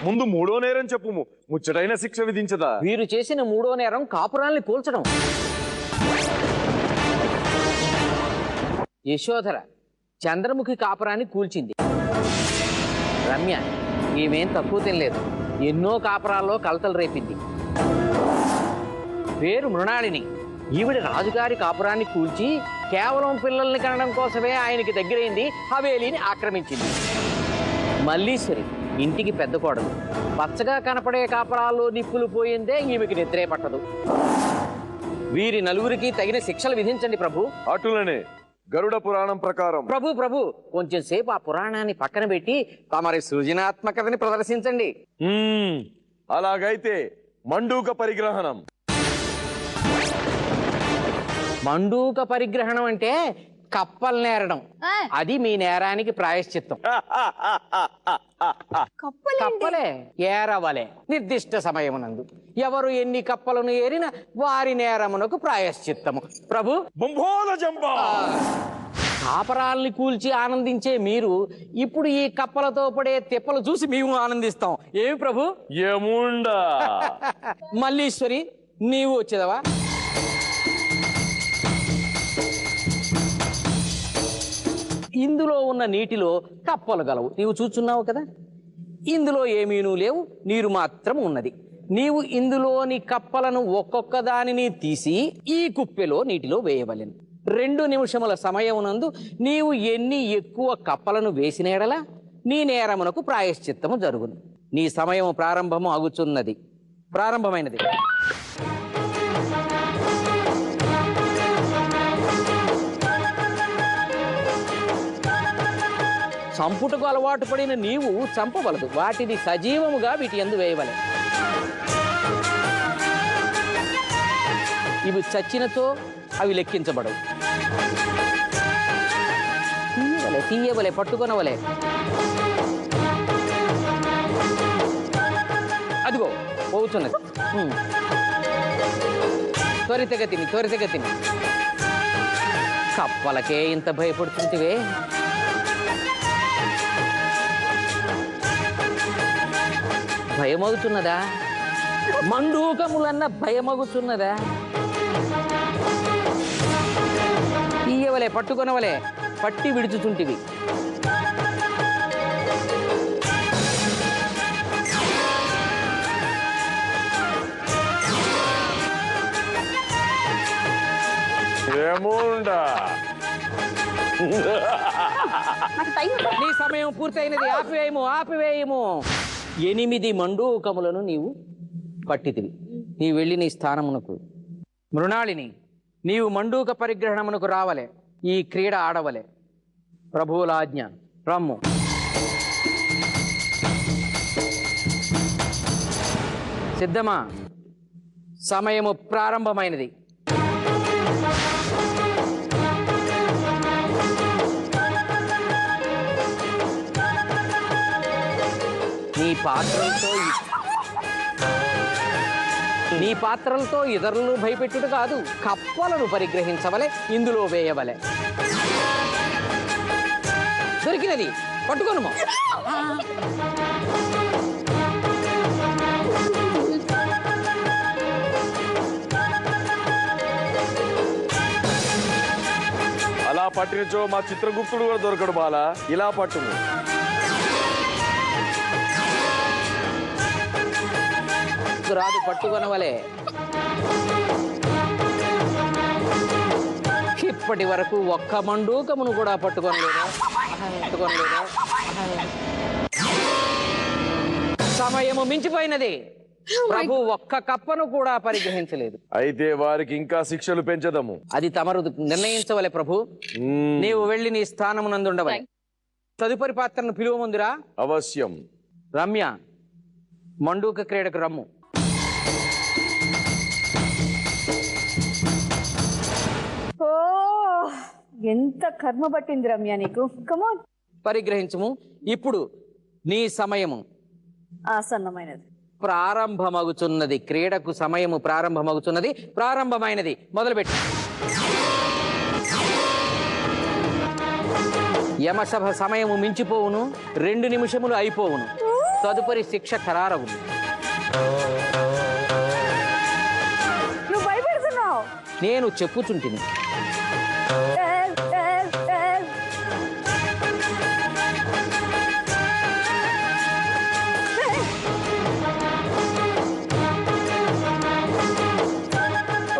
ముందు మూడో నేరం చెప్పుము, ముచ్చటైన శిక్ష విధించదా. వీరు చేసిన మూడో నేరం కాపురాల్ని కూల్చడం. యశోధర చంద్రముఖి కాపురాన్ని కూల్చింది. రమ్య ఈమెం తక్కువ తినలేదు, ఎన్నో కాపురాల్లో కలతలు రేపింది. పేరు మృణాళిని. ఈవిడ రాజుగారి కాపురాన్ని కూల్చి కేవలం పిల్లల్ని కనడం కోసమే ఆయనకి దగ్గరైంది, హవేలీని ఆక్రమించింది. మల్లీశ్వరి ఇంటికి పెద్ద కోడలు. పచ్చగా కనపడే కాపురాల్లో నిప్పులు పోయిందే ఈమెకి నిద్రే పట్టదు. వీరి నలుగురికి తగిన శిక్షలు విధించండి ప్రభు. అటులనే గరుడ పురాణం ప్రకారం. ప్రభు కొంచెం సేపు ఆ పురాణాన్ని పక్కన పెట్టి తమరి సృజనాత్మకతని ప్రదర్శించండి. అలాగైతే మండూక పరిగ్రహణం. మండూక పరిగ్రహణం అంటే కప్పలు నేరడం. అది మీ నేరానికి ప్రాయశ్చిత్తం. కప్పలే ఏరవలే నిర్దిష్ట సమయమునందు ఎవరు ఎన్ని కప్పలను ఏరినా వారి నేరమునకు ప్రాయశ్చిత్తము. ప్రభు కాపరాల్ని కూల్చి ఆనందించే మీరు ఇప్పుడు ఈ కప్పలతో పడే తిప్పలు చూసి మేము ఆనందిస్తాం. ఏమి ప్రభు? ఏముండా మల్లీశ్వరి నీవు వచ్చేదవా? ఇందులో ఉన్న నీటిలో కప్పలు గలవు, నీవు చూచున్నావు కదా. ఇందులో ఏమీనూ లేవు, నీరు మాత్రం ఉన్నది. నీవు ఇందులోని కప్పలను ఒక్కొక్క దానిని తీసి ఈ కుప్పెలో నీటిలో వేయవలెను. 2 నిమిషముల సమయమునందు నీవు ఎన్ని ఎక్కువ కప్పలను వేసిన ఎడల నీ నేరమునకు ప్రాయశ్చిత్తము జరుగును. నీ సమయము ప్రారంభమైనది. చంపుటకు అలవాటు పడిన నీవు చంపవలదు, వాటిని సజీవముగా వీటి యందు వేయవలె. ఇవి చచ్చినతో అవి లెక్కించబడవు. తీయవలే పట్టుకొనవలే. అదిగో పోతున్నది. త్వరితగతిని కప్పలకే ఇంత భయపడుతుంటివే. భయమవుతున్నదా? మండూకములన్న భయమగుతున్నదా? తీయవలే పట్టుకొనవలే, పట్టి విడుచుచుంటివి. నీ సమయం పూర్తయినది. ఆపివేయము. 8 మండూకములను నీవు పట్టితివి. నీ వెళ్ళి నీ స్థానమునకు. మృణాళిని నీవు మండూక పరిగ్రహణమునకు రావలే, ఈ క్రీడ ఆడవలే. ప్రభువులాజ్ఞ. రమ్ము. సిద్ధమా? సమయము ప్రారంభమైనది. నీ పాత్రలతో ఇతరులను భయపెట్టుడు కాదు, కప్పలను పరిగ్రహించవలే, ఇందులో వేయవలే. దొరికినది, పట్టుకోను. అలా పట్టినచో మా చిత్రగుప్తుడు కూడా దొరకడు బాలా. ఇలా పట్టుము. రాదు, పట్టుకొనవలే. ఇప్పటి వరకు ఒక్క మండూకమును కూడా పట్టుకొనలేదు. సమయము మించిపోయినది. ప్రభు ఒక్క కప్పను కూడా పరిగ్రహించలేదు. అయితే వారికి ఇంకా శిక్షలు పెంచదము. అది తమరు నిర్ణయించవలే ప్రభు. నీవు వెళ్ళి నీ స్థానమునందుండవలే. తదుపరి పాత్రను పిలువముందురా. అవశ్యం. రమ్య, మండూక క్రీడకు రమ్ము. ఓ ఎంత కర్మ పట్టింది రమ్య నీకు. కమోన్, పరిగ్రహించుము. ఇప్పుడు నీ సమయము ఆసన్నమైనది. ప్రారంభమగుచున్నది. క్రీడకు సమయము ప్రారంభమైనది. మొదలుపెట్టు. యమసభ సమయము మించిపోవును, 2 నిమిషములు అయిపోవును. తదుపరి శిక్ష ఖరారవును. నువ్వు భయపెడుతున్నావు. నేను చెప్పుచుంటిని.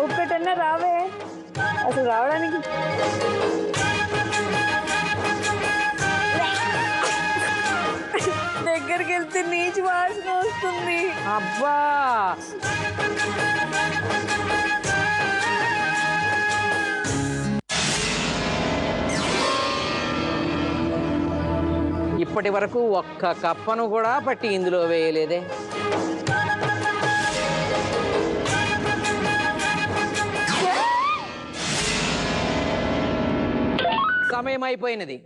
ఒక్కటన్నా రావే, అసలు రావడానికి దగ్గరికి వెళ్తే నీచి వాసన వస్తుంది. అబ్బా, ఇప్పటి వరకు ఒక్క కప్పను కూడా పట్టి ఇందులో వేయలేదే. సమయం అయిపోయినది.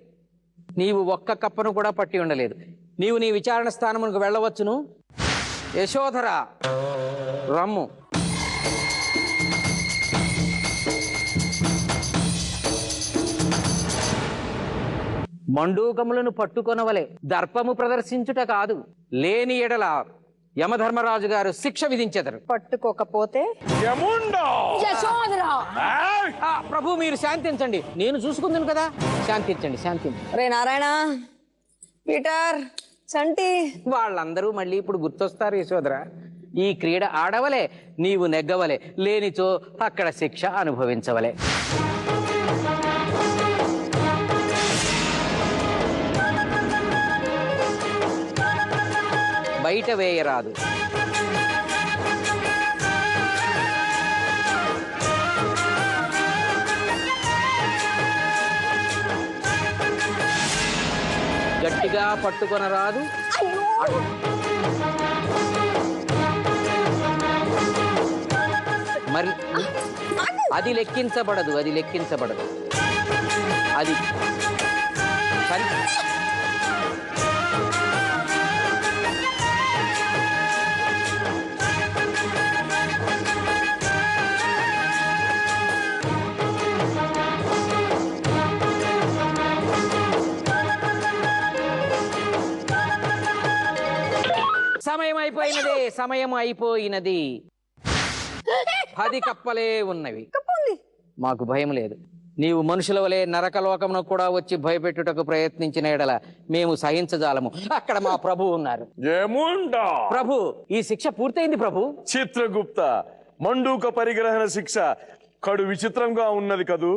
నీవు ఒక్క కప్పను కూడా పట్టి ఉండలేదు. నీవు నీ విచారణ స్థానమునకు వెళ్ళవచ్చును. యశోధర, రమ్ము. మండూకములను పట్టుకొనవలే, దర్పము ప్రదర్శించుట కాదు. లేని ఎడల యమధర్మరాజు గారు శిక్ష విధించెదరు. పట్టుకోకపోతే ప్రభు, మీరు శాంతించండి, నేను చూసుకుందును కదా. శాంతించండి, శాంతించండి. రే నారాయణ, పీటర్, చంటి, వాళ్ళందరూ మళ్ళీ ఇప్పుడు గుర్తొస్తారు. యశోధర, ఈ క్రీడ ఆడవలే, నీవు నెగ్గవలే, లేనిచో అక్కడ శిక్ష అనుభవించవలే. బయట వేయరాదు. గట్టిగా పట్టుకొనరాదు. మరి అది లెక్కించబడదు, అది లెక్కించబడదు. అది సమయం అయిపోయినది, సమయం అయిపోయినది. 10 కప్పలే ఉన్నవి. మాకు భయం లేదు. నీవు మనుషుల వలె నరకలోకమునకు కూడా వచ్చి భయపెట్టుటకు ప్రయత్నించిన ఎడల మేము సహించజాలము. అక్కడ మా ప్రభు ఉన్నారు. ప్రభు, ఈ శిక్ష పూర్తయింది ప్రభు. చిత్రగుప్త, మండూక పరిగ్రహణ శిక్ష కడు విచిత్రంగా ఉన్నది కదూ.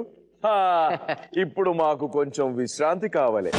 ఇప్పుడు మాకు కొంచెం విశ్రాంతి కావాలి.